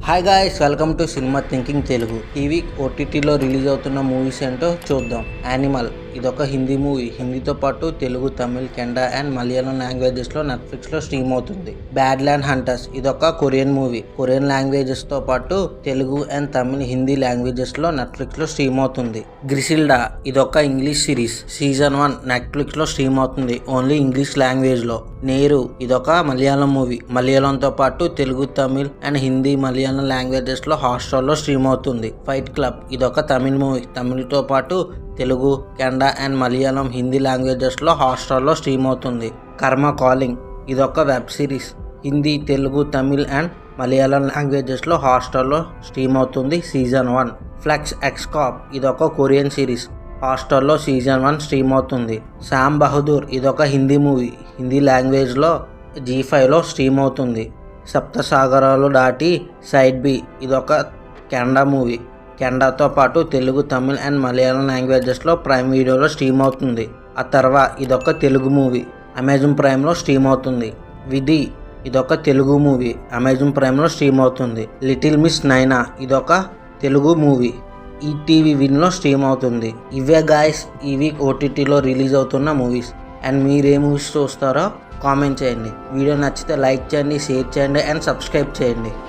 Hi guys, welcome to cinema thinking Telugu. ఈ week ఓటీటీలో release అవుతున్న మూవీస్ ఏంటో చూద్దాం. యానిమల్ ఇదొక హిందీ మూవీ. హిందీతో పాటు తెలుగు, తమిళ్, కన్నడ అండ్ మలయాళం లాంగ్వేజెస్లో నెట్ఫ్లిక్స్లో స్ట్రీమ్ అవుతుంది. బ్యాడ్ ల్యాండ్ హంటర్స్ ఇదొక కొరియన్ మూవీ. కొరియన్ లాంగ్వేజెస్తో పాటు తెలుగు అండ్ తమిళ్, హిందీ లాంగ్వేజెస్లో నెట్ఫ్లిక్స్లో స్ట్రీమ్ అవుతుంది. గ్రిసిల్డా ఇదొక ఇంగ్లీష్ సిరీస్. సీజన్ 1 నెట్ఫ్లిక్స్లో స్ట్రీమ్ అవుతుంది ఓన్లీ ఇంగ్లీష్ లాంగ్వేజ్లో. నేరు ఇదొక మలయాళం మూవీ. మలయాళంతో పాటు తెలుగు, తమిళ్ అండ్ హిందీ, మలయాళం లాంగ్వేజెస్లో హాట్‌స్టార్లో స్ట్రీమ్ అవుతుంది. ఫైట్ క్లబ్ ఇదొక తమిళ్ మూవీ. తమిళ్తో పాటు తెలుగు, కన్నడ అండ్ మలయాళం, హిందీ లాంగ్వేజెస్లో హాట్‌స్టార్లో స్ట్రీమ్ అవుతుంది. కర్మ కాలింగ్ ఇదొక web series. Hindi, Telugu, Tamil and Malayalam లాంగ్వేజెస్లో హాట్‌స్టార్లో స్ట్రీమ్ అవుతుంది. సీజన్ 1. ఫ్లెక్స్ ఎక్స్ కాప్ ఇదొక కొరియన్ సిరీస్. హాట్‌స్టార్లో సీజన్ 1 స్ట్రీమ్ అవుతుంది. శామ్ బహదూర్ ఇదొక హిందీ మూవీ. హిందీ లాంగ్వేజ్లో జీ5లో స్ట్రీమ్ అవుతుంది. సప్తసాగరాలు దాటి సైడ్ బి ఇదొక కన్నడ మూవీ. కన్నడతో పాటు తెలుగు, తమిళ్ అండ్ మలయాళం లాంగ్వేజెస్లో ప్రైమ్ వీడియోలో స్ట్రీమ్ అవుతుంది. అథర్వ ఇదొక తెలుగు మూవీ. అమెజాన్ ప్రైమ్లో స్ట్రీమ్ అవుతుంది. విధి ఇదొక తెలుగు మూవీ. అమెజాన్ ప్రైమ్లో స్ట్రీమ్ అవుతుంది. లిటిల్ మిస్ నైనా ఇదొక తెలుగు మూవీ. ఈటీవీ విన్లో స్ట్రీమ్ అవుతుంది. ఇవే గాయస్ ఈ వీక్ ఓటీటీలో రిలీజ్ అవుతున్న మూవీస్. అండ్ మీరు ఏ మూవీస్ చూస్తారో కామెంట్ చేయండి. వీడియో నచ్చితే లైక్ చేయండి, షేర్ చేయండి అండ్ సబ్స్క్రైబ్ చేయండి.